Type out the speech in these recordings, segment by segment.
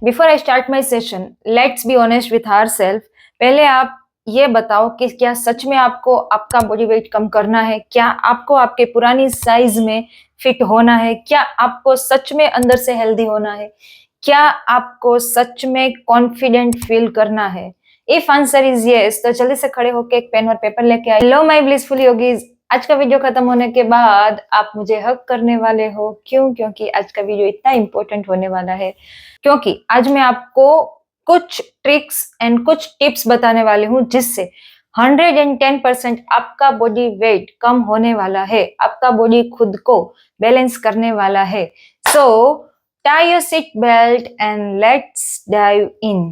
Before I start my session, let's be honest with our self. पहले आप ये बताओ कि क्या सच में आपको आपका बॉडी वेट कम करना है? क्या आपको आपके पुरानी साइज में फिट होना है? क्या आपको सच में अंदर से हेल्दी होना है? क्या आपको सच में कॉन्फिडेंट फील करना है? इफ आंसर इज यस, तो जल्दी से खड़े होकर एक पेन और पेपर लेके आए। हेलो माय ब्लिसफुल योगीज, आज का वीडियो खत्म होने के बाद आप मुझे हक करने वाले हो। क्यों? क्योंकि आज का वीडियो इतना इंपॉर्टेंट होने वाला है, क्योंकि आज मैं आपको कुछ ट्रिक्स एंड कुछ टिप्स बताने वाली हूँ जिससे 110% आपका बॉडी वेट कम होने वाला है, आपका बॉडी खुद को बैलेंस करने वाला है। सो tie your seat belt and let's dive in.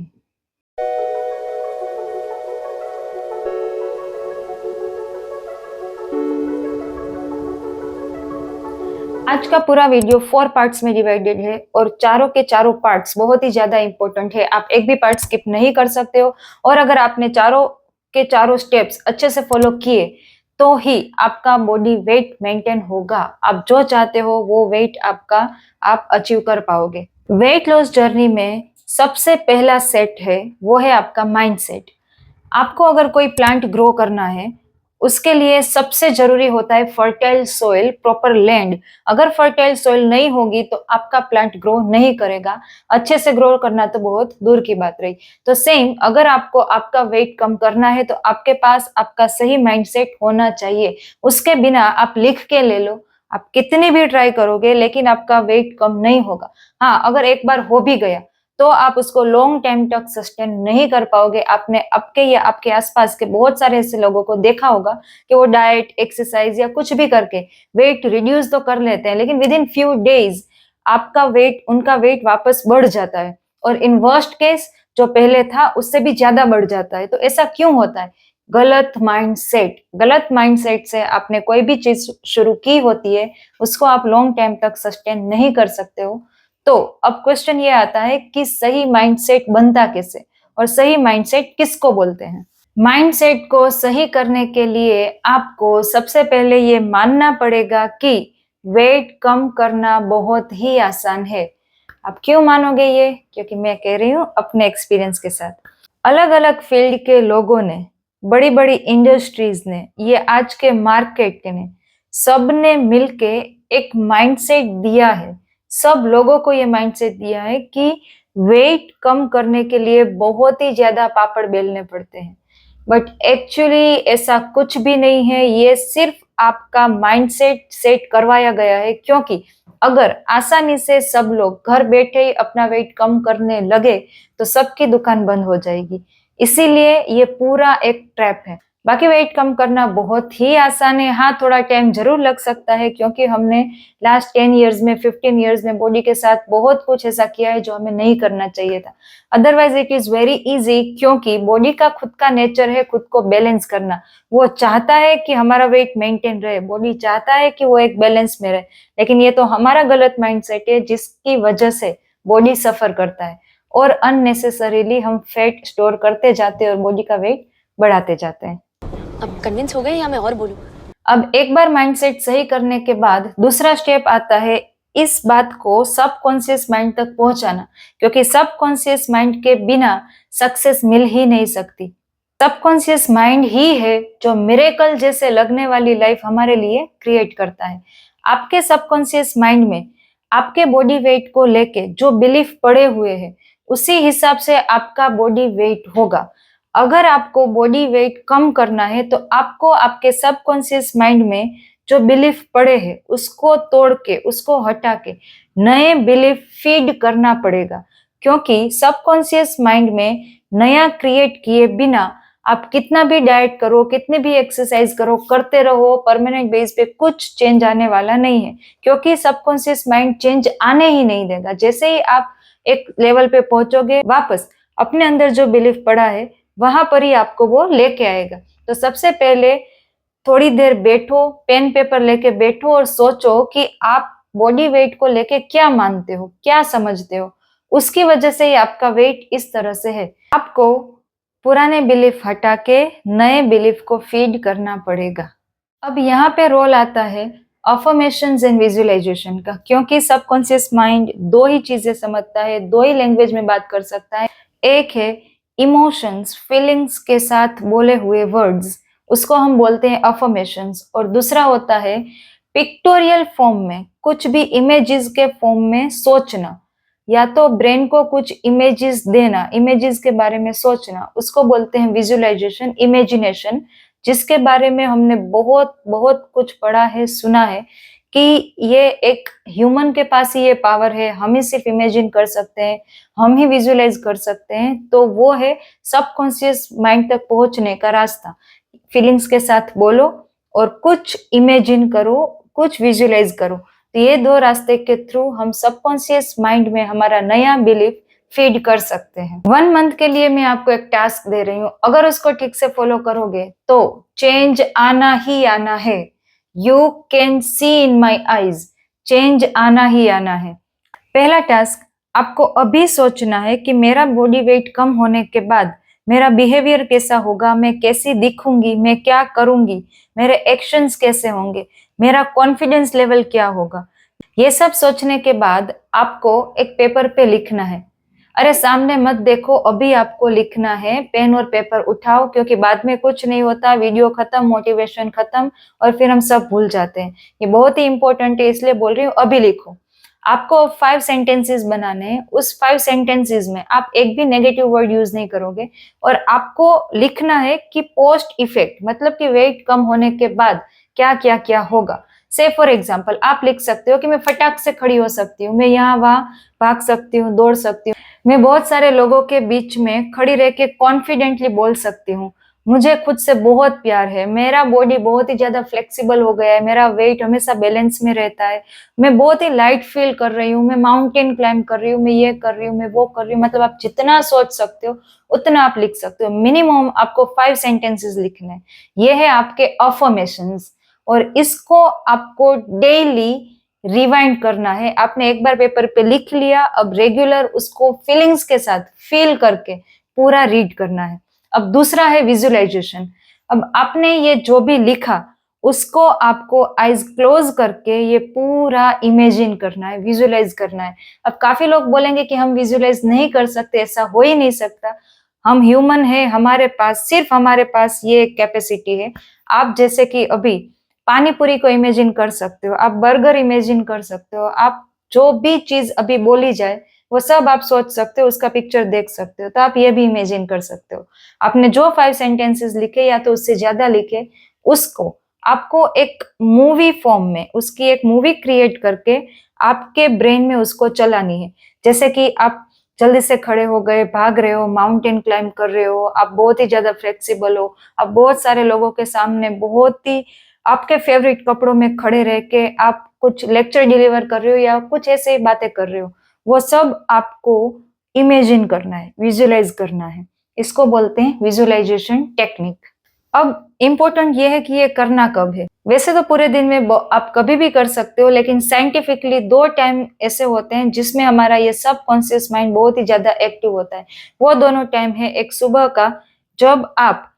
आज का पूरा वीडियो 4 पार्ट्स में डिवाइडेड है और चारों के चारों पार्ट्स बहुत ही ज्यादा इंपॉर्टेंट है। आप एक भी पार्ट स्किप नहीं कर सकते हो और अगर आपने चारों के चारों स्टेप्स अच्छे से फॉलो किए तो ही आपका बॉडी वेट मेंटेन होगा। आप जो चाहते हो वो वेट आपका आप अचीव कर पाओगे। वेट लॉस जर्नी में सबसे पहला सेट है वो है आपका माइंड सेट। आपको अगर कोई प्लांट ग्रो करना है उसके लिए सबसे जरूरी होता है फर्टाइल सॉइल, प्रॉपर लैंड। अगर फर्टाइल सॉइल नहीं होगी तो आपका प्लांट ग्रो नहीं करेगा। अच्छे से ग्रो करना तो बहुत दूर की बात रही। तो सेम अगर आपको आपका वेट कम करना है तो आपके पास आपका सही माइंडसेट होना चाहिए। उसके बिना आप लिख के ले लो, आप कितनी भी ट्राई करोगे लेकिन आपका वेट कम नहीं होगा। हाँ, अगर एक बार हो भी गया तो आप उसको लॉन्ग टाइम तक सस्टेन नहीं कर पाओगे। आपने आपके या आपके आसपास के बहुत सारे ऐसे लोगों को देखा होगा कि वो डाइट, एक्सरसाइज या कुछ भी करके वेट रिड्यूस तो कर लेते हैं लेकिन विद इन फ्यू डेज आपका वेट, उनका वेट वापस बढ़ जाता है और इन वर्स्ट केस जो पहले था उससे भी ज्यादा बढ़ जाता है। तो ऐसा क्यों होता है? गलत माइंडसेट। गलत माइंडसेट से आपने कोई भी चीज शुरू की होती है उसको आप लॉन्ग टाइम तक सस्टेन नहीं कर सकते हो। तो अब क्वेश्चन ये आता है कि सही माइंडसेट बनता कैसे और सही माइंडसेट किसको बोलते हैं? माइंडसेट को सही करने के लिए आपको सबसे पहले ये मानना पड़ेगा कि वेट कम करना बहुत ही आसान है। आप क्यों मानोगे ये? क्योंकि मैं कह रही हूँ अपने एक्सपीरियंस के साथ। अलग अलग फील्ड के लोगों ने, बड़ी बड़ी इंडस्ट्रीज ने, ये आज के मार्केट ने, सब ने मिलके एक माइंडसेट दिया है। सब लोगों को ये माइंडसेट दिया है कि वेट कम करने के लिए बहुत ही ज्यादा पापड़ बेलने पड़ते हैं। बट एक्चुअली ऐसा कुछ भी नहीं है। ये सिर्फ आपका माइंडसेट सेट करवाया गया है, क्योंकि अगर आसानी से सब लोग घर बैठे ही अपना वेट कम करने लगे तो सबकी दुकान बंद हो जाएगी। इसीलिए ये पूरा एक ट्रैप है। बाकी वेट कम करना बहुत ही आसान है। हाँ, थोड़ा टाइम जरूर लग सकता है क्योंकि हमने लास्ट 10 इयर्स में, 15 इयर्स में बॉडी के साथ बहुत कुछ ऐसा किया है जो हमें नहीं करना चाहिए था। Otherwise it is very easy, क्योंकि बॉडी का खुद का नेचर है खुद को बैलेंस करना। वो चाहता है कि हमारा वेट मेंटेन रहे, बॉडी चाहता है कि वो एक बैलेंस में रहे, लेकिन ये तो हमारा गलत माइंडसेट है जिसकी वजह से बॉडी सफर करता है और अननेसेसरीली हम फैट स्टोर करते जाते हैं और बॉडी का वेट बढ़ाते जाते हैं। अब कन्विंस हो गए या मैं और बोलूं? अब एक बार माइंडसेट सही करने के बाद दूसरा स्टेप आता है इस बात को सबकॉन्शियस माइंड तक पहुंचाना, क्योंकि सबकॉन्शियस माइंड के बिना सक्सेस मिल ही नहीं सकती। सबकॉन्शियस माइंड ही है जो मिरेकल जैसे लगने वाली लाइफ हमारे लिए क्रिएट करता है। आपके सबकॉन्शियस माइंड में आपके बॉडी वेट को लेके जो बिलीफ पड़े हुए हैं उसी हिसाब से आपका बॉडी वेट होगा। अगर आपको बॉडी वेट कम करना है तो आपको आपके सबकॉन्शियस माइंड में जो बिलीफ पड़े हैं उसको तोड़ के, उसको हटा के नए बिलीफ फीड करना पड़ेगा, क्योंकि सबकॉन्शियस माइंड में नया क्रिएट किए बिना आप कितना भी डाइट करो, कितनी भी एक्सरसाइज करो, करते रहो, परमानेंट बेस पे कुछ चेंज आने वाला नहीं है, क्योंकि सबकॉन्शियस माइंड चेंज आने ही नहीं देगा। जैसे ही आप एक लेवल पे पहुंचोगे वापस अपने अंदर जो बिलीफ पड़ा है वहां पर ही आपको वो लेके आएगा। तो सबसे पहले थोड़ी देर बैठो, पेन पेपर लेके बैठो और सोचो कि आप बॉडी वेट को लेके क्या मानते हो, क्या समझते हो। उसकी वजह से ही आपका वेट इस तरह से है। आपको पुराने बिलीफ हटा के नए बिलीफ को फीड करना पड़ेगा। अब यहाँ पे रोल आता है अफर्मेशंस एंड विजुअलाइजेशन का, क्योंकि सबकॉन्शियस माइंड दो ही चीजें समझता है, दो ही लैंग्वेज में बात कर सकता है। एक है इमोशंस, फीलिंग्स के साथ बोले हुए वर्ड्स, उसको हम बोलते हैं अफर्मेशंस, और दूसरा होता है पिक्टोरियल फॉर्म में, कुछ भी इमेजेस के फॉर्म में सोचना, या तो ब्रेन को कुछ इमेजेस देना, इमेजेस के बारे में सोचना, उसको बोलते हैं विजुअलाइजेशन, इमेजिनेशन, जिसके बारे में हमने बहुत बहुत कुछ पढ़ा है, सुना है कि ये एक ह्यूमन के पास ही ये पावर है, हम ही सिर्फ इमेजिन कर सकते हैं, हम ही विजुअलाइज कर सकते हैं। तो वो है सबकॉन्शियस माइंड तक पहुंचने का रास्ता। फीलिंग्स के साथ बोलो और कुछ इमेजिन करो, कुछ विजुअलाइज करो। तो ये दो रास्ते के थ्रू हम सबकॉन्शियस माइंड में हमारा नया बिलीफ फीड कर सकते हैं। 1 मंथ के लिए मैं आपको एक टास्क दे रही हूँ, अगर उसको ठीक से फॉलो करोगे तो चेंज आना ही आना है। You can see in my eyes, change आना ही आना है। पहला टास्क, आपको अभी सोचना है कि मेरा बॉडी वेट कम होने के बाद मेरा बिहेवियर कैसा होगा, मैं कैसी दिखूंगी, मैं क्या करूंगी, मेरे एक्शंस कैसे होंगे, मेरा कॉन्फिडेंस लेवल क्या होगा। ये सब सोचने के बाद आपको एक पेपर पे लिखना है। अरे सामने मत देखो, अभी आपको लिखना है, पेन और पेपर उठाओ, क्योंकि बाद में कुछ नहीं होता, वीडियो खत्म, मोटिवेशन खत्म, और फिर हम सब भूल जाते हैं। ये बहुत ही इंपॉर्टेंट है, इसलिए बोल रही हूँ, अभी लिखो। आपको 5 सेंटेंसेस बनाने हैं, उस 5 सेंटेंसेस में आप एक भी नेगेटिव वर्ड यूज नहीं करोगे, और आपको लिखना है कि पोस्ट इफेक्ट, मतलब कि वेट कम होने के बाद क्या क्या क्या होगा। से फॉर एग्जाम्पल आप लिख सकते हो कि मैं फटाक से खड़ी हो सकती हूँ, मैं यहाँ वहां भाग सकती हूँ, दौड़ सकती हूँ, मैं बहुत सारे लोगों के बीच में खड़ी रह के कॉन्फिडेंटली बोल सकती हूँ, मुझे खुद से बहुत प्यार है, मेरा बॉडी बहुत ही ज्यादा फ्लेक्सिबल हो गया है, मेरा वेट हमेशा बैलेंस में रहता है, मैं बहुत ही लाइट फील कर रही हूँ, मैं माउंटेन क्लाइम कर रही हूँ, मैं ये कर रही हूँ, मैं वो कर रही हूँ। मतलब आप जितना सोच सकते हो उतना आप लिख सकते हो। मिनिमम आपको 5 सेंटेंसेस लिखने हैं। ये है आपके अफर्मेशंस, और इसको आपको डेली रिवाइंड करना है। आपने एक बार पेपर पे लिख लिया, अब रेगुलर उसको फीलिंग्स के साथ फील करके पूरा रीड करना है। अब दूसरा है विजुअलाइजेशन। अब आपने ये जो भी लिखा उसको आपको आईज क्लोज करके ये पूरा इमेजिन करना है, विजुअलाइज करना है। अब काफी लोग बोलेंगे कि हम विजुअलाइज नहीं कर सकते, ऐसा हो ही नहीं सकता। हम ह्यूमन है, हमारे पास सिर्फ हमारे पास ये कैपेसिटी है। आप जैसे कि अभी पानी पूरी को इमेजिन कर सकते हो, आप बर्गर इमेजिन कर सकते हो, आप जो भी चीज अभी बोली जाए वो सब आप सोच सकते हो, उसका पिक्चर देख सकते हो। तो आप ये भी इमेजिन कर सकते हो। आपने जो 5 सेंटेंसेस लिखे या तो उससे ज्यादा लिखे, उसको आपको एक मूवी फॉर्म में, उसकी एक मूवी क्रिएट करके आपके ब्रेन में उसको चलानी है। जैसे कि आप जल्दी से खड़े हो गए, भाग रहे हो, माउंटेन क्लाइम कर रहे हो, आप बहुत ही ज्यादा फ्लेक्सिबल हो, आप बहुत सारे लोगों के सामने बहुत ही आपके फेवरेट कपड़ों में खड़े रह के आप कुछ लेक्चर डिलीवर कर रहे हो या कुछ ऐसे बातें कर रहे हो। वो सब आपको इमेजिन करना है, विजुअलाइज करना है। इसको बोलते हैं विजुअलाइजेशन टेक्निक। अब इम्पोर्टेंट ये है कि ये करना कब है। वैसे तो पूरे दिन में आप कभी भी कर सकते हो, लेकिन साइंटिफिकली 2 टाइम ऐसे होते हैं जिसमें हमारा ये सब कॉन्शियस माइंड बहुत ही ज्यादा एक्टिव होता है। वो दोनों टाइम है, एक सुबह का जब आप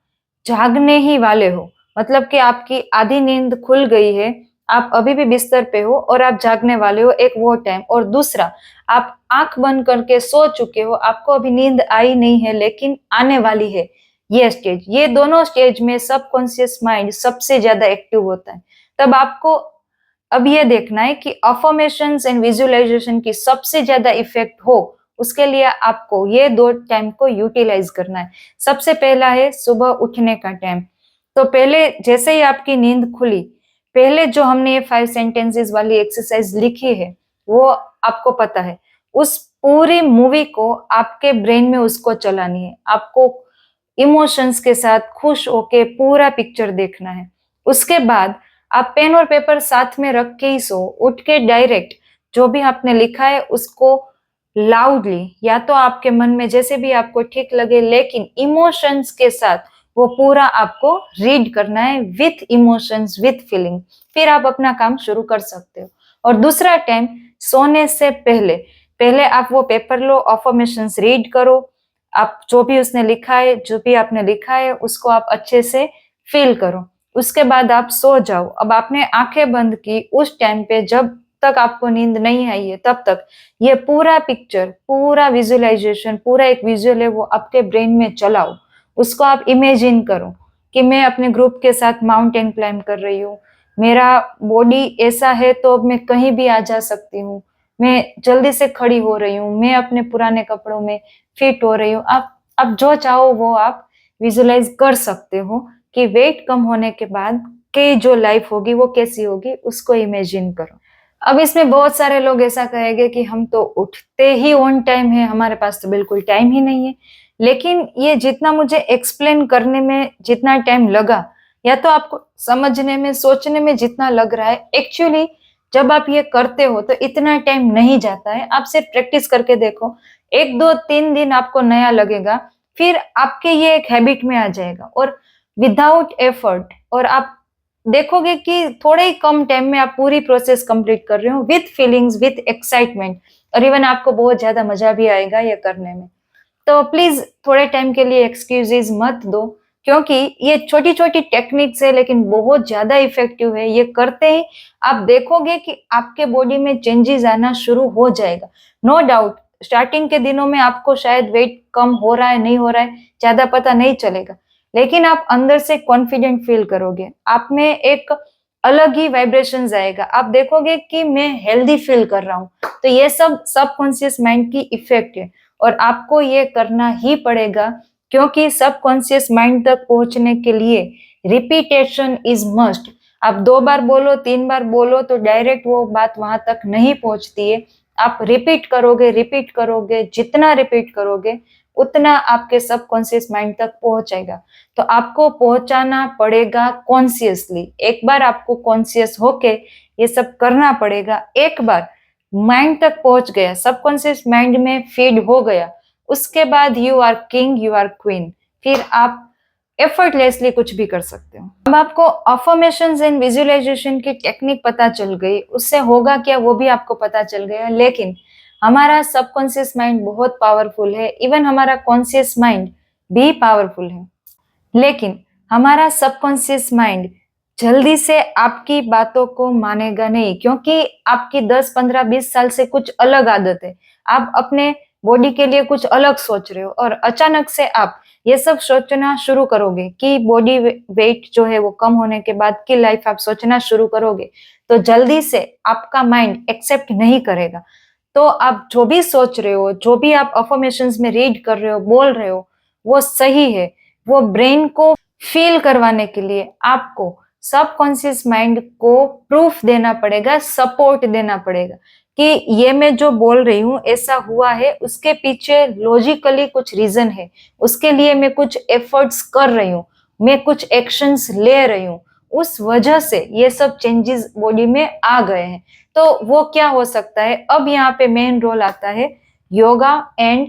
जागने ही वाले हो, मतलब कि आपकी आधी नींद खुल गई है, आप अभी भी बिस्तर पे हो और आप जागने वाले हो, एक वो टाइम। और दूसरा, आप आंख बंद करके सो चुके हो, आपको अभी नींद आई नहीं है लेकिन आने वाली है, ये स्टेज। ये दोनों स्टेज में सबकॉन्शियस माइंड सबसे ज्यादा एक्टिव होता है। तब आपको अब ये देखना है कि अफर्मेशंस एंड विजुअलाइजेशन की सबसे ज्यादा इफेक्ट हो, उसके लिए आपको ये 2 टाइम को यूटिलाइज करना है। सबसे पहला है सुबह उठने का टाइम। तो पहले जैसे ही आपकी नींद खुली, पहले जो हमने ये 5 सेंटेंसेस वाली एक्सरसाइज लिखी है वो आपको पता है, उस पूरी मूवी को आपके ब्रेन में उसको चलानी है। आपको इमोशंस के साथ खुश होके पूरा पिक्चर देखना है। उसके बाद आप पेन और पेपर साथ में रख के ही सो, उठ के डायरेक्ट जो भी आपने लिखा है उसको लाउडली, या तो आपके मन में जैसे भी आपको ठीक लगे, लेकिन इमोशंस के साथ वो पूरा आपको रीड करना है, विथ इमोशंस, विथ फीलिंग। फिर आप अपना काम शुरू कर सकते हो। और दूसरा टाइम, सोने से पहले पहले आप वो पेपर लो, अफर्मेशंस रीड करो, आप जो भी उसने लिखा है, जो भी आपने लिखा है उसको आप अच्छे से फील करो। उसके बाद आप सो जाओ। अब आपने आंखें बंद की, उस टाइम पे जब तक आपको नींद नहीं आई है तब तक ये पूरा पिक्चर, पूरा विजुअलाइजेशन, पूरा एक विजुअल है वो आपके ब्रेन में चलाओ। उसको आप इमेजिन करो कि मैं अपने ग्रुप के साथ माउंटेन क्लाइंब कर रही हूँ, मेरा बॉडी ऐसा है तो अब मैं कहीं भी आ जा सकती हूँ, मैं जल्दी से खड़ी हो रही हूँ, मैं अपने पुराने कपड़ों में फिट हो रही हूँ। आप जो चाहो वो आप विजुअलाइज कर सकते हो कि वेट कम होने के बाद की जो लाइफ होगी वो कैसी होगी, उसको इमेजिन करो। अब इसमें बहुत सारे लोग ऐसा कहेंगे कि हम तो उठते ही ऑन टाइम है, हमारे पास तो बिल्कुल टाइम ही नहीं है। लेकिन ये जितना मुझे एक्सप्लेन करने में जितना टाइम लगा, या तो आपको समझने में, सोचने में जितना लग रहा है, एक्चुअली जब आप ये करते हो तो इतना टाइम नहीं जाता है। आप सिर्फ प्रैक्टिस करके देखो, 1 2 3 दिन आपको नया लगेगा, फिर आपके ये एक हैबिट में आ जाएगा और विदाउट एफर्ट, और आप देखोगे कि थोड़े ही कम टाइम में आप पूरी प्रोसेस कंप्लीट कर रहे हो विथ फीलिंग्स, विथ एक्साइटमेंट, और इवन आपको बहुत ज्यादा मजा भी आएगा ये करने में। तो प्लीज थोड़े टाइम के लिए एक्सक्यूजेज मत दो, क्योंकि ये छोटी छोटी टेक्निक्स है लेकिन बहुत ज्यादा इफेक्टिव है। ये करते ही आप देखोगे कि आपके बॉडी में चेंजेस आना शुरू हो जाएगा। नो डाउट स्टार्टिंग के दिनों में आपको शायद वेट कम हो रहा है, नहीं हो रहा है, ज्यादा पता नहीं चलेगा, लेकिन आप अंदर से कॉन्फिडेंट फील करोगे, आप में एक अलग ही वाइब्रेशंस आएगा, आप देखोगे कि मैं हेल्दी फील कर रहा हूँ। तो ये सब सबकॉन्शियस माइंड की इफेक्ट है और आपको ये करना ही पड़ेगा, क्योंकि सबकॉन्शियस माइंड तक पहुंचने के लिए रिपीटेशन इज मस्ट। आप 2 बार बोलो, 3 बार बोलो तो डायरेक्ट वो बात वहां तक नहीं पहुंचती है। आप रिपीट करोगे, रिपीट करोगे, जितना रिपीट करोगे उतना आपके सबकॉन्शियस माइंड तक पहुंचेगा। तो आपको पहुंचाना पड़ेगा कॉन्शियसली। एक बार आपको कॉन्शियस होके ये सब करना पड़ेगा, एक बार माइंड तक पहुंच गया, सबकॉन्शियस माइंड में फीड हो गया, उसके बाद you are king, you are queen, फिर आप एफर्टलेसली कुछ भी कर सकते हो। अब आपको अफर्मेशंस एंड विजुअलाइजेशन की टेक्निक पता चल गई, उससे होगा क्या वो भी आपको पता चल गया, लेकिन हमारा सबकॉन्शियस माइंड बहुत पावरफुल है, इवन हमारा कॉन्शियस माइंड भी पावरफुल है, लेकिन हमारा सबकॉन्शियस माइंड जल्दी से आपकी बातों को मानेगा नहीं, क्योंकि आपकी 10 15 20 साल से कुछ अलग आदत है, आप अपने बॉडी के लिए कुछ अलग सोच रहे हो, और अचानक से आप ये सब सोचना शुरू करोगे कि बॉडी वेट जो है वो कम होने के बाद की लाइफ आप सोचना शुरू करोगे, तो जल्दी से आपका माइंड एक्सेप्ट नहीं करेगा। तो आप जो भी सोच रहे हो, जो भी आप अफर्मेशंस में रीड कर रहे हो, बोल रहे हो, वो सही है। वो ब्रेन को फील करवाने के लिए आपको सबकॉन्शियस माइंड को प्रूफ देना पड़ेगा, सपोर्ट देना पड़ेगा कि ये मैं जो बोल रही हूँ ऐसा हुआ है, उसके पीछे लॉजिकली कुछ रीजन है, उसके लिए मैं कुछ एफर्ट्स कर रही हूँ, मैं कुछ एक्शंस ले रही हूँ, उस वजह से ये सब चेंजेस बॉडी में आ गए हैं। तो वो क्या हो सकता है, अब यहाँ पे मेन रोल आता है योगा एंड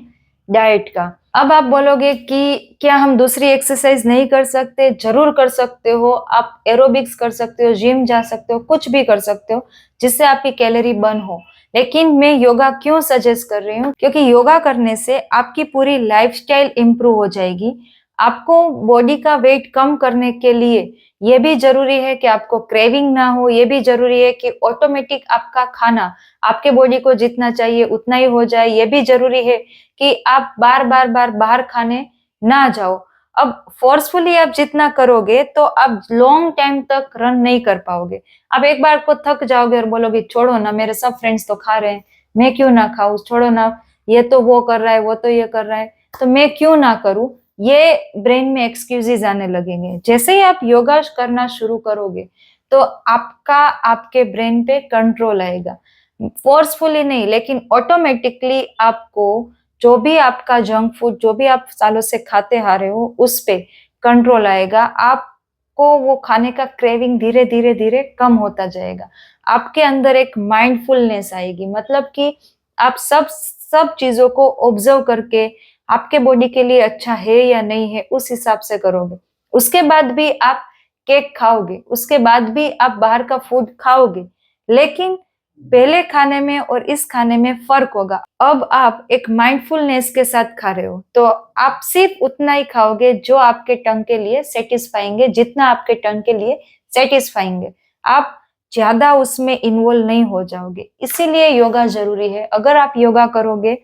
डाइट का। अब आप बोलोगे कि क्या हम दूसरी एक्सरसाइज नहीं कर सकते? जरूर कर सकते हो, आप एरोबिक्स कर सकते हो, जिम जा सकते हो, कुछ भी कर सकते हो जिससे आपकी कैलोरी बर्न हो। लेकिन मैं योगा क्यों सजेस्ट कर रही हूँ, क्योंकि योगा करने से आपकी पूरी लाइफस्टाइल इंप्रूव हो जाएगी। आपको बॉडी का वेट कम करने के लिए ये भी जरूरी है कि आपको क्रेविंग ना हो, ये भी जरूरी है कि ऑटोमेटिक आपका खाना आपके बॉडी को जितना चाहिए उतना ही हो जाए, ये भी जरूरी है कि आप बार बार बाहर खाने ना जाओ। अब फोर्सफुली आप जितना करोगे तो आप लॉन्ग टाइम तक रन नहीं कर पाओगे। आप एक बार को थक जाओगे और बोलोगे छोड़ो ना, मेरे सब फ्रेंड्स तो खा रहे हैं, मैं क्यों ना खाऊं, छोड़ो ना, ये तो वो कर रहा है, वो तो ये कर रहा है, तो मैं क्यों ना करूं, ये ब्रेन में एक्सक्यूजेस आने लगेंगे। जैसे ही आप योगा करना शुरू करोगे तो आपका आपके ब्रेन पे कंट्रोल आएगा, फोर्सफुली नहीं लेकिन ऑटोमेटिकली आपको जो भी आपका जंक फूड, जो भी आप सालों से खाते आ रहे हो, उस पे कंट्रोल आएगा। आपको वो खाने का क्रेविंग धीरे धीरे धीरे कम होता जाएगा। आपके अंदर एक माइंडफुलनेस आएगी, मतलब कि आप सब चीजों को ऑब्जर्व करके आपके बॉडी के लिए अच्छा है या नहीं है उस हिसाब से करोगे। उसके बाद भी आप केक खाओगे, उसके बाद भी आप बाहर का फूड खाओगे, लेकिन पहले खाने में और इस खाने में फर्क होगा। अब आप एक माइंडफुलनेस के साथ खा रहे हो तो आप सिर्फ उतना ही खाओगे जो आपके टंग के लिए सेटिस्फाइंग है, जितना आपके टंग के लिए सेटिस्फाइंग है। आप ज्यादा उसमें इन्वॉल्व नहीं हो जाओगे, इसीलिए योगा जरूरी है। अगर आप योगा करोगे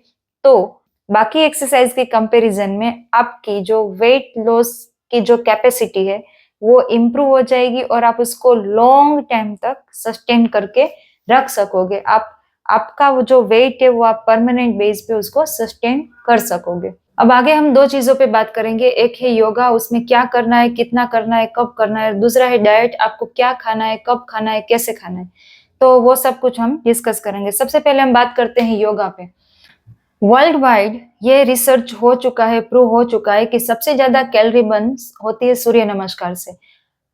तो बाकी एक्सरसाइज के कंपैरिजन में आपकी जो वेट लॉस की जो कैपेसिटी है वो इम्प्रूव हो जाएगी और आप उसको लॉन्ग टाइम तक सस्टेन करके रख सकोगे। आपका वो जो वेट है वो आप परमानेंट बेस पे उसको सस्टेन कर सकोगे। अब आगे हम दो चीजों पे बात करेंगे, एक है योगा, उसमें क्या करना है, कितना करना है, कब करना है। दूसरा है डाइट, आपको क्या खाना है, कब खाना है, कैसे खाना है। तो वो सब कुछ हम डिस्कस करेंगे। सबसे पहले हम बात करते हैं योगा पे। वर्ल्ड वाइड ये रिसर्च हो चुका है, प्रूव हो चुका है कि सबसे ज्यादा कैलोरी बर्न होती है सूर्य नमस्कार से।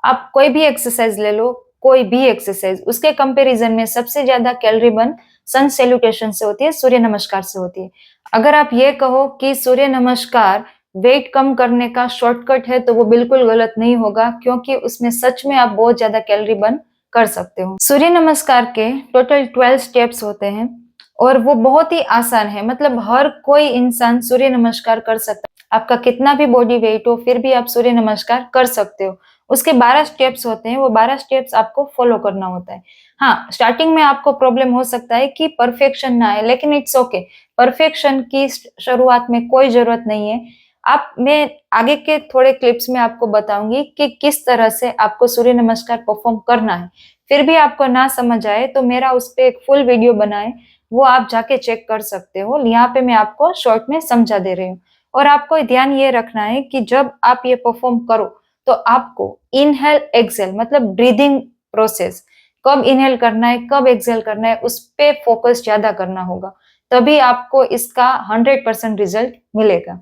आप कोई भी एक्सरसाइज ले लो, कोई भी एक्सरसाइज, उसके कंपैरिजन में सबसे ज्यादा कैलोरी बर्न सन सैल्यूटेशन से होती है, सूर्य नमस्कार से होती है। अगर आप ये कहो कि सूर्य नमस्कार वेट कम करने का शॉर्टकट है तो वो बिल्कुल गलत नहीं होगा, क्योंकि उसमें सच में आप बहुत ज्यादा कैलोरी बर्न कर सकते हो। सूर्य नमस्कार के टोटल 12 स्टेप्स होते हैं और वो बहुत ही आसान है, मतलब हर कोई इंसान सूर्य नमस्कार कर सकता है। आपका कितना भी बॉडी वेट हो फिर भी आप सूर्य नमस्कार कर सकते हो। उसके 12 स्टेप्स होते हैं, वो 12 स्टेप्स आपको फॉलो करना होता है। हाँ, स्टार्टिंग में आपको प्रॉब्लम हो सकता है कि परफेक्शन ना आए, लेकिन इट्स ओके। परफेक्शन की शुरुआत में कोई जरूरत नहीं है। मैं आगे के थोड़े क्लिप्स में आपको बताऊंगी कि किस तरह से आपको सूर्य नमस्कार परफॉर्म करना है। फिर भी आपको ना समझ आए तो मेरा उस पर एक फुल वीडियो बनाए, वो आप जाके चेक कर सकते हो। यहाँ पे मैं आपको शॉर्ट में समझा दे रही हूँ। और आपको ध्यान ये रखना है कि जब आप ये परफॉर्म करो तो आपको इनहेल एक्सेल, मतलब ब्रीदिंग प्रोसेस, कब इनहेल करना है, कब एक्सेल करना है, उस पे फोकस ज्यादा करना होगा, तभी आपको इसका 100% रिजल्ट मिलेगा।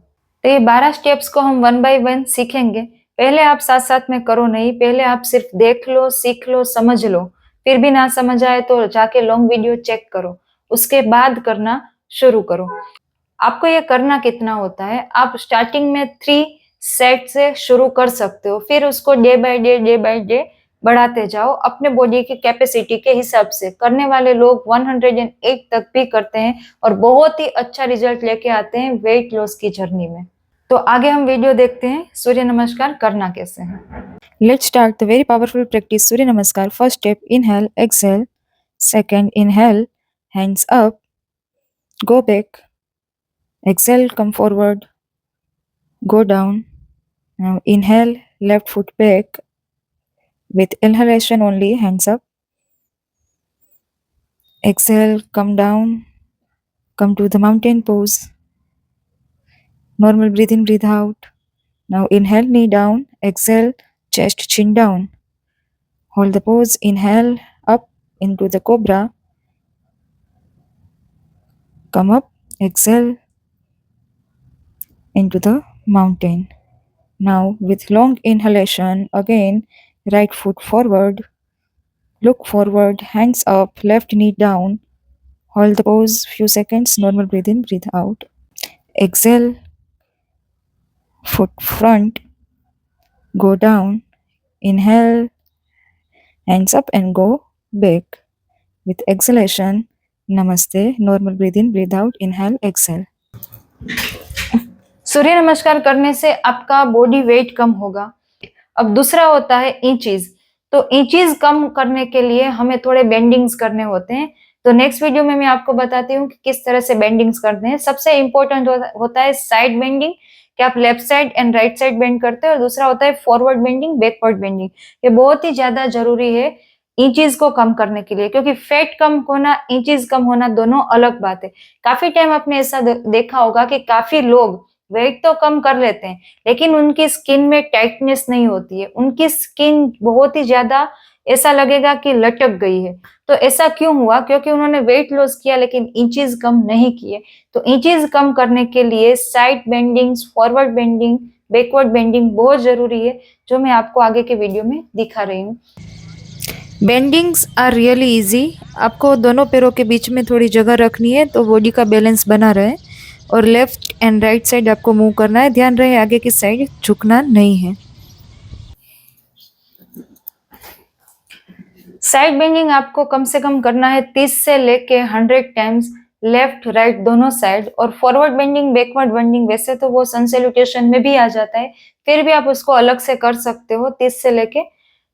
तो ये 12 स्टेप्स को हम 1 बाय 1 सीखेंगे। पहले आप साथ साथ में करो नहीं, पहले आप सिर्फ देख लो, सीख लो, समझ लो। फिर भी ना समझ आए तो जाके लॉन्ग वीडियो चेक करो, उसके बाद करना शुरू करो। आपको ये करना कितना होता है, आप स्टार्टिंग में 3 सेट से शुरू कर सकते हो, फिर उसको डे बाय डे बढ़ाते जाओ अपने बॉडी की कैपेसिटी के हिसाब से। करने वाले लोग 108 तक भी करते हैं और बहुत ही अच्छा रिजल्ट लेके आते हैं वेट लॉस की जर्नी में। तो आगे हम वीडियो देखते हैं सूर्य नमस्कार करना कैसे है। Let's start the very powerful practice Surya namaskar. First step, inhale exhale. Second, inhale, hands up, go back, exhale, come forward, go down. Now inhale, left foot back, with inhalation only, hands up. Exhale, come down, come to the mountain pose. Normal breathe in, breathe out. Now inhale, knee down, exhale, chest, chin down. Hold the pose, inhale, up into the cobra. Come up, exhale, into the mountain. Now with long inhalation, again right foot forward, look forward, hands up, left knee down. Hold the pose few seconds, normal breathe in, breathe out. Exhale, foot front, go down. Inhale, hands up and go back. With exhalation, namaste, normal breathe in, breathe out, inhale, exhale. सूर्य नमस्कार करने से आपका body weight कम होगा। अब दूसरा होता है inches. तो इंचीज कम करने के लिए हमें थोड़े बेंडिंग्स करने होते हैं। तो नेक्स्ट वीडियो में मैं आपको बताती हूँ कि किस तरह से बेंडिंग्स करते हैं। सबसे इंपॉर्टेंट होता है साइड बेंडिंग, कि आप left side and right side bend करते हैं, और दूसरा होता है फॉरवर्ड बेंडिंग, बैकवर्ड बेंडिंग। ये बहुत ही ज्यादा जरूरी है इंचीज को कम करने के लिए, क्योंकि फैट कम होना, इंचीज कम होना दोनों अलग बात है। काफी टाइम आपने ऐसा देखा होगा कि काफी लोग वेट तो कम कर लेते हैं लेकिन उनकी स्किन में टाइटनेस नहीं होती है, उनकी स्किन बहुत ही ज्यादा ऐसा लगेगा कि लटक गई है। तो ऐसा क्यों हुआ? क्योंकि उन्होंने वेट लॉस किया लेकिन इंचेस कम नहीं किए। तो इंचेस कम करने के लिए side bendings, forward bending, backward bending बहुत जरूरी है, जो मैं आपको आगे के वीडियो में दिखा रही हूँ। बेंडिंग्स आर रियली इजी। आपको दोनों पैरों के बीच में थोड़ी जगह रखनी है तो बॉडी का बैलेंस बना रहे, और लेफ्ट एंड राइट साइड आपको मूव करना है। ध्यान रहे आगे की साइड झुकना नहीं है। साइड बेंडिंग आपको कम से कम करना है 30 से लेके 100 टाइम्स, लेफ्ट राइट दोनों साइड। और फॉरवर्ड बेंडिंग बैकवर्ड बेंडिंग वैसे तो वो सन सैल्यूटेशन में भी आ जाता है, फिर भी आप उसको अलग से कर सकते हो 30 से लेके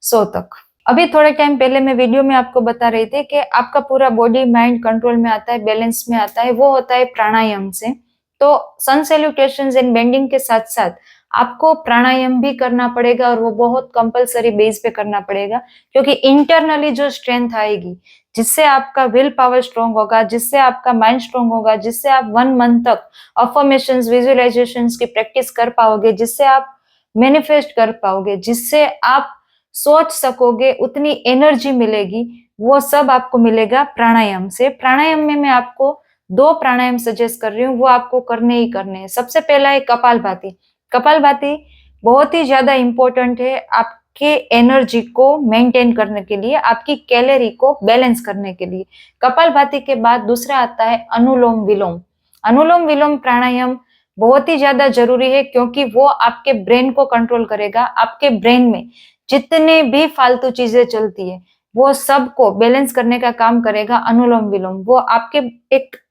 100 तक। अभी थोड़े टाइम पहले मैं वीडियो में आपको बता रही थी कि आपका पूरा बॉडी माइंड कंट्रोल में आता है, बैलेंस में आता है, वो होता है प्राणायाम से। तो सन सैल्यूटेशंस एंड बेंडिंग के साथ साथ आपको प्राणायाम भी करना पड़ेगा, और वो बहुत कंपलसरी बेस पे करना पड़ेगा, क्योंकि इंटरनली जो स्ट्रेंथ आएगी, जिससे आपका विल पावर स्ट्रांग होगा, जिससे आपका माइंड स्ट्रांग होगा, जिससे आप 1 मंथ तक अफर्मेशंस विजुअलाइजेशंस की प्रैक्टिस कर पाओगे, जिससे आप मैनिफेस्ट कर पाओगे, जिससे आप सोच सकोगे, उतनी एनर्जी मिलेगी, वो सब आपको मिलेगा प्राणायाम से। प्राणायाम में मैं आपको 2 प्राणायाम सजेस्ट कर रही हूँ, वो आपको करने ही करने हैं। सबसे पहला है कपालभाति। कपालभाति बहुत ही ज्यादा इंपॉर्टेंट है आपके एनर्जी को मेंटेन करने के लिए, आपकी कैलोरी को बैलेंस करने के लिए। कपालभाति के बाद दूसरा आता है अनुलोम विलोम। अनुलोम विलोम प्राणायाम बहुत ही ज्यादा जरूरी है, क्योंकि वो आपके ब्रेन को कंट्रोल करेगा। आपके ब्रेन में जितने भी फालतू चीजें चलती है, वो सबको बैलेंस करने का काम करेगा अनुलोम विलोम। वो आपके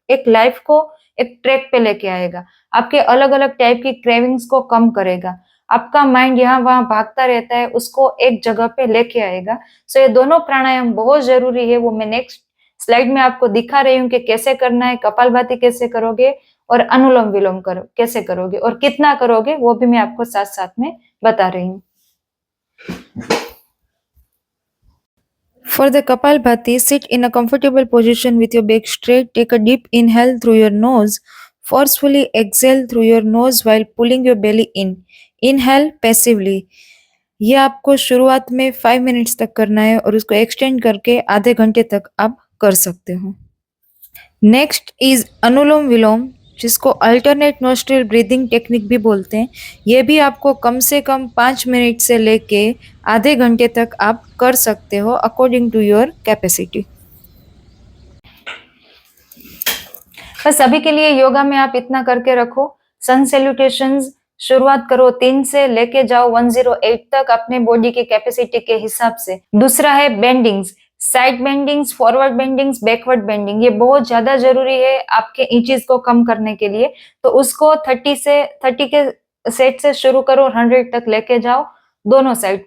एक लाइफ को एक ट्रैक पे लेके आएगा, आपके अलग अलग टाइप की क्रेविंग्स को कम करेगा, आपका माइंड यहाँ वहां भागता रहता है उसको एक जगह पे लेके आएगा। सो ये दोनों प्राणायाम बहुत जरूरी है, वो मैं नेक्स्ट स्लाइड में आपको दिखा रही हूँ कि कैसे करना है। कपालभाति कैसे करोगे और अनुलोम विलोम करो कैसे करोगे और कितना करोगे, वो भी मैं आपको साथ साथ में बता रही हूँ। For the Kapalbhati, sit in a comfortable position with your back straight. Take a deep inhale through your nose. Forcefully exhale through your nose while pulling your belly in. Inhale passively. ये आपको शुरुआत में 5 minutes तक करना है, और उसको extend करके आधे घंटे तक आप कर सकते हो। नेक्स्ट इज अनुलोम विलोम, जिसको अल्टरनेट नोस्ट्रिल ब्रीदिंग टेक्निक भी बोलते हैं। ये भी आपको कम से कम 5 मिनट से लेके आधे घंटे तक आप कर सकते हो, अकॉर्डिंग टू योर कैपेसिटी। बस अभी के लिए योगा में आप इतना करके रखो। सन सैल्यूटेशंस शुरुआत करो 3 से लेके जाओ 108 तक अपने बॉडी की कैपेसिटी के हिसाब से। दूसरा है बेंडिंग्स, side bendings, forward बेंडिंग्स, backward bending. ये बहुत ज्यादा जरूरी है आपके इंचेस को कम करने के लिए। तो उसको 30 के सेट से शुरू करो, 100 तक लेके जाओ, दोनों side,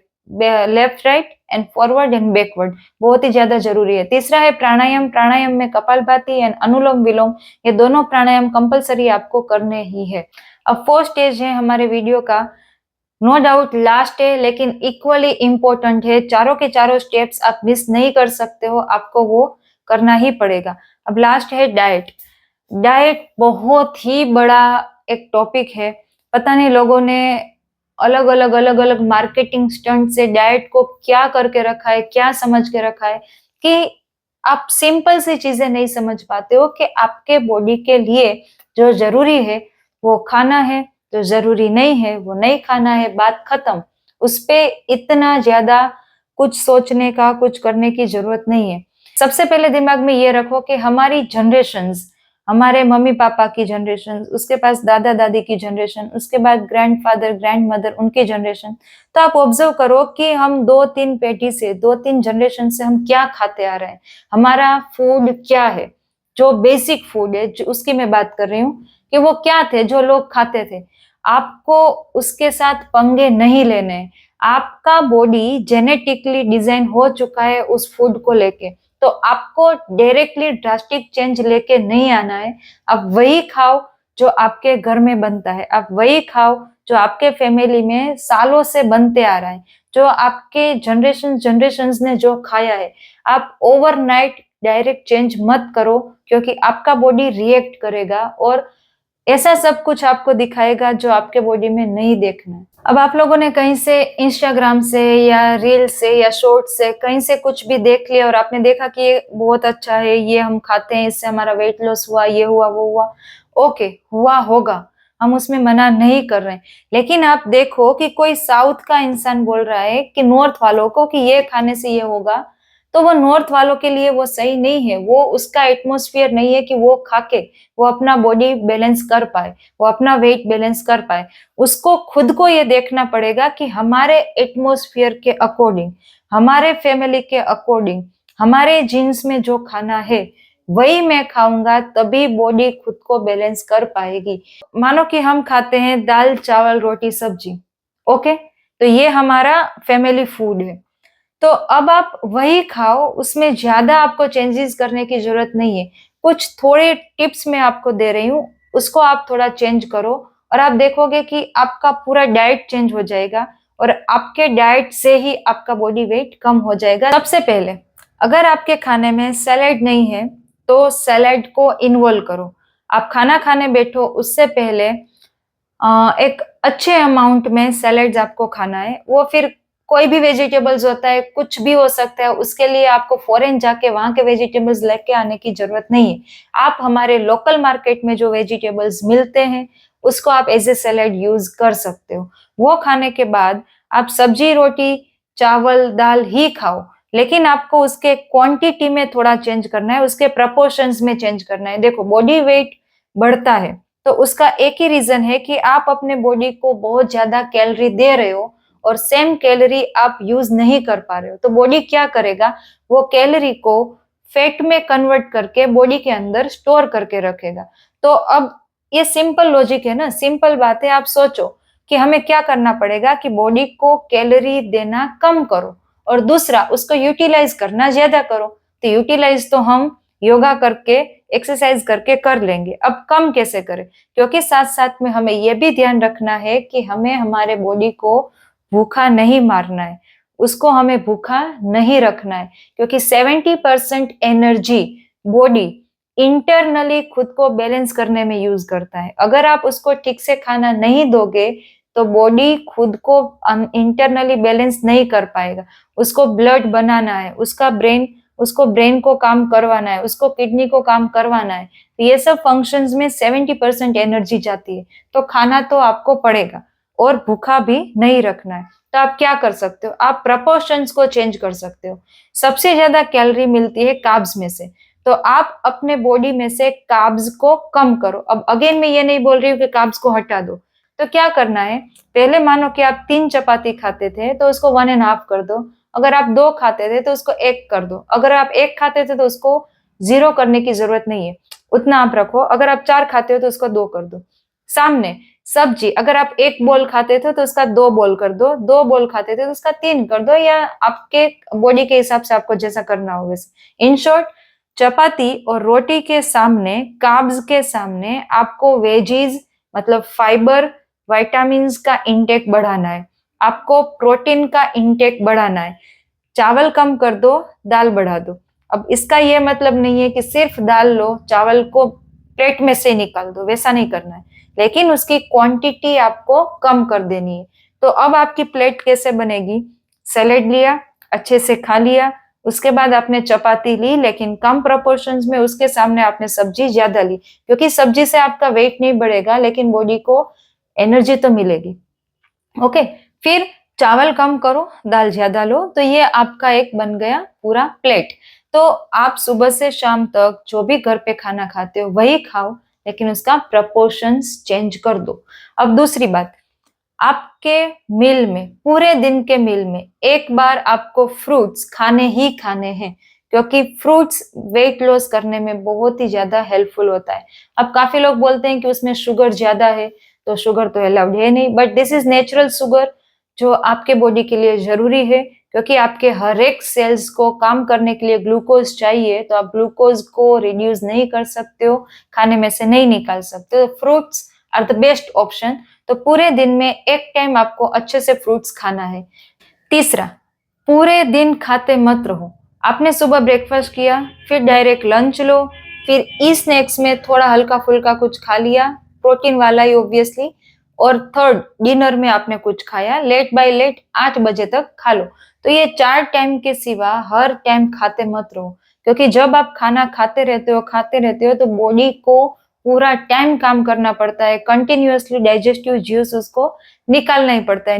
left right and forward and backward. बहुत ही ज्यादा जरूरी है। तीसरा है प्राणायाम। प्राणायाम में कपालभाति एंड अनुलोम विलोम, ये दोनों प्राणायाम कंपलसरी आपको करने ही है। अब 4th स्टेज है हमारे वीडियो का, नो डाउट लास्ट है, लेकिन इक्वली इंपॉर्टेंट है। चारों के चारों स्टेप्स आप मिस नहीं कर सकते हो, आपको वो करना ही पड़ेगा। अब लास्ट है डाइट। डाइट बहुत ही बड़ा एक टॉपिक है। पता नहीं लोगों ने अलग अलग मार्केटिंग स्टंट से डाइट को क्या करके रखा है, क्या समझ के रखा है, कि आप सिंपल सी चीजें नहीं समझ पाते हो कि आपके बॉडी के लिए जो जरूरी है वो खाना है, जो जरूरी नहीं है वो नहीं खाना है, बात खत्म। उस पे इतना ज्यादा कुछ सोचने का, कुछ करने की जरूरत नहीं है। सबसे पहले दिमाग में ये रखो कि हमारी जनरेशन्स, हमारे मम्मी पापा की जनरेशन, उसके पास दादा दादी की जनरेशन, उसके बाद ग्रैंडफादर ग्रैंड मदर उनकी जनरेशन। तो आप ऑब्जर्व करो कि हम 2-3 पीढ़ी से, 2-3 जनरेशन से हम क्या खाते आ रहे हैं, हमारा फूड क्या है, जो बेसिक फूड है, जो उसकी मैं बात कर रही हूँ कि वो क्या थे जो लोग खाते थे। आपको उसके साथ पंगे नहीं लेने। आपका बॉडी जेनेटिकली डिजाइन हो चुका है उस फूड को लेके, तो आपको डायरेक्टली ड्रास्टिक चेंज लेके नहीं आना है। आप वही खाओ जो आपके घर में बनता है, आप वही खाओ जो आपके फैमिली में सालों से बनते आ रहा है, जो आपके जनरेशंस ने जो खाया है। आप ओवरनाइट डायरेक्ट चेंज मत करो, क्योंकि आपका बॉडी रिएक्ट करेगा और ऐसा सब कुछ आपको दिखाएगा जो आपके बॉडी में नहीं देखना है। अब आप लोगों ने कहीं से इंस्टाग्राम से या रील से या शॉर्ट से कहीं से कुछ भी देख लिया और आपने देखा कि ये बहुत अच्छा है, ये हम खाते हैं, इससे हमारा वेट लॉस हुआ, ये हुआ वो हुआ। ओके, हुआ होगा, हम उसमें मना नहीं कर रहे हैं। लेकिन आप देखो कि कोई साउथ का इंसान बोल रहा है कि नॉर्थ वालों को कि ये खाने से ये होगा, तो वो नॉर्थ वालों के लिए वो सही नहीं है, वो उसका एटमॉस्फेयर नहीं है कि वो खा के वो अपना बॉडी बैलेंस कर पाए, वो अपना वेट बैलेंस कर पाए। उसको खुद को ये देखना पड़ेगा कि हमारे एटमॉस्फेयर के अकॉर्डिंग, हमारे फैमिली के अकॉर्डिंग, हमारे जीन्स में जो खाना है वही मैं खाऊंगा, तभी बॉडी खुद को बैलेंस कर पाएगी। मानो कि हम खाते हैं दाल चावल रोटी सब्जी, ओके, तो ये हमारा फैमिली फूड है। तो अब आप वही खाओ, उसमें ज्यादा आपको चेंजेस करने की जरूरत नहीं है। कुछ थोड़े टिप्स मैं आपको दे रही हूँ, उसको आप थोड़ा चेंज करो और आप देखोगे कि आपका पूरा डाइट चेंज हो जाएगा और आपके डाइट से ही आपका बॉडी वेट कम हो जाएगा। सबसे पहले अगर आपके खाने में सैलेड नहीं है तो सैलेड को इन्वॉल्व करो। आप खाना खाने बैठो उससे पहले एक अच्छे अमाउंट में सैलेड्स आपको खाना है। वो फिर कोई भी वेजिटेबल्स होता है, कुछ भी हो सकता है, उसके लिए आपको फॉरेन जाके वहां के वेजिटेबल्स लेके आने की जरूरत नहीं है। आप हमारे लोकल मार्केट में जो वेजिटेबल्स मिलते हैं उसको आप एज ए सैलेड यूज कर सकते हो। वो खाने के बाद आप सब्जी रोटी चावल दाल ही खाओ, लेकिन आपको उसके क्वांटिटी में थोड़ा चेंज करना है, उसके प्रपोर्शंस में चेंज करना है। देखो बॉडी वेट बढ़ता है तो उसका एक ही रीजन है कि आप अपने बॉडी को बहुत ज्यादा कैलोरी दे रहे हो और सेम कैलोरी आप यूज नहीं कर पा रहे हो। तो बॉडी क्या करेगा, वो कैलोरी को फैट में कन्वर्ट करके बॉडी के अंदर स्टोर करके रखेगा। तो अब ये सिंपल लॉजिक है ना, सिंपल बात है। आप सोचो कि हमें क्या करना पड़ेगा कि बॉडी को कैलोरी देना कम करो और दूसरा उसको यूटिलाइज करना ज्यादा करो। तो यूटिलाइज तो हम योगा करके एक्सरसाइज करके कर लेंगे, अब कम कैसे करें, क्योंकि साथ साथ में हमें यह भी ध्यान रखना है कि हमें हमारे बॉडी को भूखा नहीं मारना है, उसको हमें भूखा नहीं रखना है, क्योंकि 70% एनर्जी बॉडी इंटरनली खुद को बैलेंस करने में यूज करता है। अगर आप उसको ठीक से खाना नहीं दोगे तो बॉडी खुद को इंटरनली बैलेंस नहीं कर पाएगा। उसको ब्लड बनाना है, उसको ब्रेन को काम करवाना है, उसको किडनी को काम करवाना है, तो ये सब फंक्शंस में 70% एनर्जी जाती है। तो खाना तो आपको पड़ेगा और भूखा भी नहीं रखना है। तो आप क्या कर सकते हो, आप प्रपोर्शंस को चेंज कर सकते हो। सबसे ज्यादा कैलोरी मिलती है कार्ब्स में से, तो आप अपने बॉडी में से कार्ब्स को कम करो। अब अगेन मैं ये नहीं बोल रही हूँ कि कार्ब्स को हटा दो। तो क्या करना है, पहले मानो कि आप 3 चपाती खाते थे तो उसको 1.5 कर दो। अगर आप 2 खाते थे तो उसको 1 कर दो। अगर आप 1 खाते थे तो उसको 0 करने की जरूरत नहीं है, उतना आप रखो। अगर आप 4 खाते हो तो उसको 2 कर दो। सामने सब्जी, अगर आप 1 बोल खाते थे तो उसका 2 बोल कर दो, 2 बोल खाते थे तो उसका 3 कर दो, या आपके बॉडी के हिसाब से आपको जैसा करना हो वैसे। इन शॉर्ट, चपाती और रोटी के सामने, कार्ब्स के सामने आपको वेजीज मतलब फाइबर विटामिन्स का इंटेक बढ़ाना है, आपको प्रोटीन का इंटेक बढ़ाना है। चावल कम कर दो, दाल बढ़ा दो। अब इसका ये मतलब नहीं है कि सिर्फ दाल लो, चावल को प्लेट में से निकाल दो, वैसा नहीं करना है, लेकिन उसकी क्वांटिटी आपको कम कर देनी है। तो अब आपकी प्लेट कैसे बनेगी, सैलेड लिया, अच्छे से खा लिया, उसके बाद आपने चपाती ली लेकिन कम प्रोपोर्शंस में, उसके सामने आपने सब्जी ज्यादा ली, क्योंकि सब्जी से आपका वेट नहीं बढ़ेगा लेकिन बॉडी को एनर्जी तो मिलेगी। ओके, फिर चावल कम करो, दाल ज्यादा लो। तो ये आपका एक बन गया पूरा प्लेट। तो आप सुबह से शाम तक जो भी घर पे खाना खाते हो वही खाओ, लेकिन उसका प्रपोर्शंस चेंज कर दो। अब दूसरी बात, आपके मील में, पूरे दिन के मील में एक बार आपको फ्रूट्स खाने ही खाने हैं, क्योंकि फ्रूट्स वेट लॉस करने में बहुत ही ज्यादा हेल्पफुल होता है। अब काफी लोग बोलते हैं कि उसमें शुगर ज्यादा है, तो शुगर तो अलाउड है नहीं, but this is natural sugar जो आपके बॉडी के लिए जरूरी है, क्योंकि आपके हर एक सेल्स को काम करने के लिए ग्लूकोज चाहिए। तो आप ग्लूकोज को रिड्यूस नहीं कर सकते हो, खाने में से नहीं निकाल सकते हो। Fruits are the best option. तो पूरे दिन में एक टाइम आपको अच्छे से फ्रूट्स खाना है। तीसरा, पूरे दिन खाते मत रहो। आपने सुबह ब्रेकफास्ट किया, फिर डायरेक्ट लंच लो, फिर ई स्नैक्स में थोड़ा हल्का फुल्का कुछ खा लिया, प्रोटीन वाला ही ऑब्वियसली, और थर्ड डिनर में आपने कुछ खाया, लेट बाय लेट 8 बजे तक खा लो। तो ये 4 टाइम के सिवा हर टाइम खाते मत रहो, क्योंकि जब आप खाना खाते रहते हो तो बॉडी को पूरा टाइम काम करना पड़ता है, कंटिन्यूअसली डाइजेस्टिव जूस उसको निकालना ही पड़ता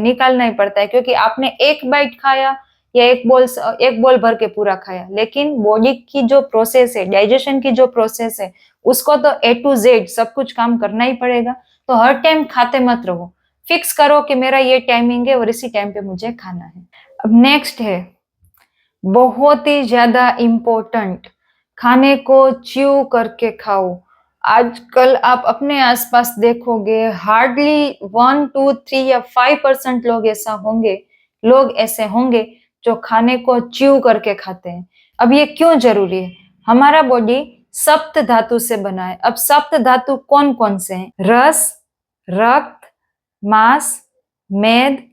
है, क्योंकि आपने एक बाइट खाया या एक बोल भर के पूरा खाया, लेकिन बॉडी की जो प्रोसेस है, डाइजेशन की जो प्रोसेस है, उसको तो A to Z सब कुछ काम करना ही पड़ेगा। तो हर टाइम खाते मत रहो, फिक्स करो कि मेरा ये टाइमिंग है और इसी टाइम पे मुझे खाना है। अब नेक्स्ट है बहुत ही ज्यादा इम्पोर्टेंट, खाने को च्यू करके खाओ। आजकल आप अपने आसपास देखोगे हार्डली 1, 2, 3 या 5% लोग ऐसे होंगे जो खाने को च्यू करके खाते हैं। अब ये क्यों जरूरी है? हमारा बॉडी सप्त धातु से बना है। अब सप्त धातु कौन कौन से हैं? रस, रक्त, मांस, मेद,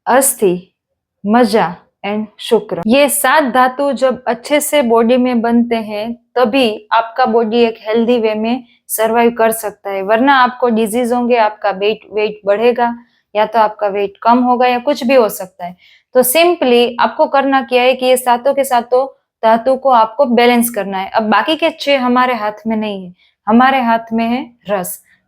अस्थि, मज्जा एंड शुक्र। ये 7 धातु जब अच्छे से बॉडी में बनते हैं तभी आपका बॉडी एक हेल्दी वे में सरवाइव कर सकता है, वरना आपको डिजीज होंगे, आपका वेट बढ़ेगा या तो आपका वेट कम होगा या कुछ भी हो सकता है। तो सिंपली आपको करना क्या है कि ये सातों के सातों धातु को आपको बैलेंस करना है। अब बाकी के 6 हमारे हाथ में नहीं है, हमारे हाथ में है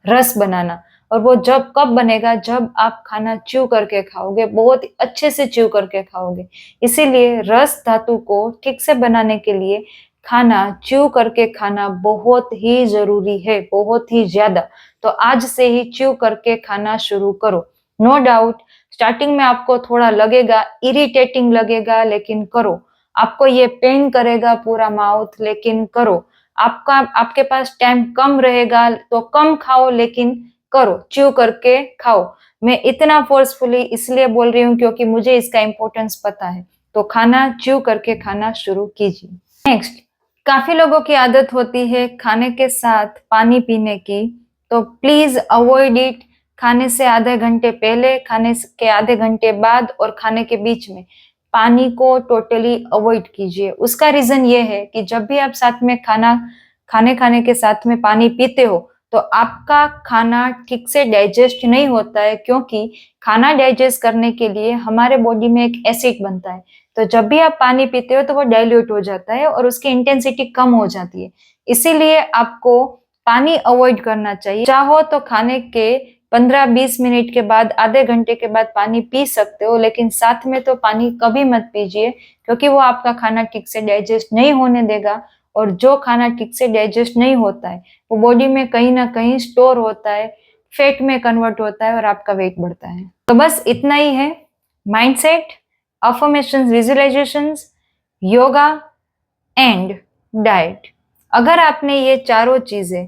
रस बनाना। और वो जब कब बनेगा? जब आप खाना च्यू करके खाओगे, बहुत अच्छे से च्यू करके खाओगे। इसीलिए रस धातु को ठीक से बनाने के लिए खाना च्यू करके खाना बहुत ही जरूरी है, बहुत ही ज्यादा। तो आज से ही च्यू करके खाना शुरू करो। नो डाउट स्टार्टिंग में आपको थोड़ा लगेगा, इरिटेटिंग लगेगा, लेकिन करो। आपको ये पेन करेगा पूरा माउथ, लेकिन करो। आपके पास टाइम कम रहेगा तो कम खाओ, लेकिन करो, च्यू करके खाओ। मैं इतना फोर्सफुली इसलिए बोल रही हूँ क्योंकि मुझे इसका इम्पोर्टेंस पता है। तो खाना च्यू करके खाना शुरू कीजिए। नेक्स्ट, काफी लोगों की आदत होती है खाने के साथ पानी पीने की, तो प्लीज अवॉइड इट। खाने से आधे घंटे पहले, खाने के आधे घंटे बाद और खाने के बीच में पानी को टोटली अवॉइड कीजिए। उसका रीजन ये है कि जब भी आप साथ में खाने के साथ में पानी पीते हो तो आपका खाना ठीक से डाइजेस्ट नहीं होता है, क्योंकि खाना डाइजेस्ट करने के लिए हमारे बॉडी में एक एसिड बनता है। तो जब भी आप पानी पीते हो तो वो डाइल्यूट हो जाता है और उसकी इंटेंसिटी कम हो जाती है। इसीलिए आपको पानी अवॉइड करना चाहिए। चाहो तो खाने के 15-20 मिनट के बाद, आधे घंटे के बाद पानी पी सकते हो, लेकिन साथ में तो पानी कभी मत पीजिए, क्योंकि वो आपका खाना ठीक से डाइजेस्ट नहीं होने देगा। और जो खाना ठीक से डाइजेस्ट नहीं होता है वो बॉडी में कहीं ना कहीं स्टोर होता है, फैट में कन्वर्ट होता है और आपका वेट बढ़ता है। तो बस इतना ही है। Mindset, affirmations, visualisations, yoga and diet. अगर आपने ये चारों चीजें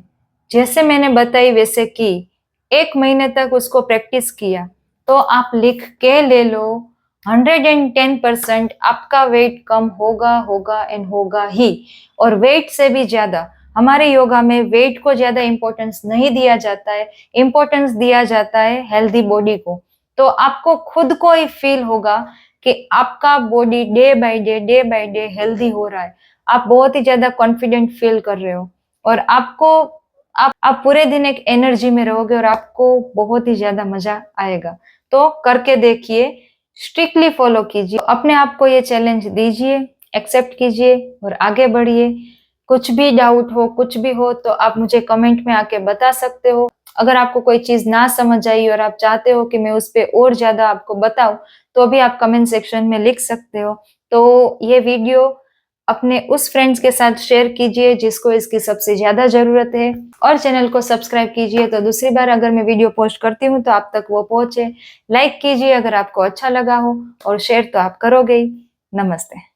जैसे मैंने बताई वैसे की, 1 महीने तक उसको प्रैक्टिस किया, तो आप लिख के ले लो 110% आपका वेट कम होगा एंड होगा ही। और वेट से भी ज्यादा हमारे योगा में वेट को ज्यादा इंपॉर्टेंस नहीं दिया जाता है, इंपॉर्टेंस दिया जाता है हेल्दी बॉडी को। तो आपको खुद को ही फील होगा कि आपका body day by day healthy हो रहा है। आप बहुत ही ज्यादा कॉन्फिडेंट फील कर रहे हो और आप पूरे दिन एक एनर्जी में रहोगे और आपको बहुत ही ज्यादा मजा आएगा। तो करके देखिए, स्ट्रिक्टली फॉलो कीजिए, अपने आप को ये चैलेंज दीजिए, एक्सेप्ट कीजिए और आगे बढ़िए। कुछ भी डाउट हो, कुछ भी हो तो आप मुझे कमेंट में आके बता सकते हो। अगर आपको कोई चीज ना समझ आई और आप चाहते हो कि मैं उस पर और ज्यादा आपको बताऊं, तो भी आप कमेंट सेक्शन में लिख सकते हो। तो ये वीडियो अपने उस फ्रेंड्स के साथ शेयर कीजिए जिसको इसकी सबसे ज्यादा जरूरत है, और चैनल को सब्सक्राइब कीजिए तो दूसरी बार अगर मैं वीडियो पोस्ट करती हूँ तो आप तक वो पहुंचे। लाइक कीजिए अगर आपको अच्छा लगा हो और शेयर तो आप करोगे ही। नमस्ते।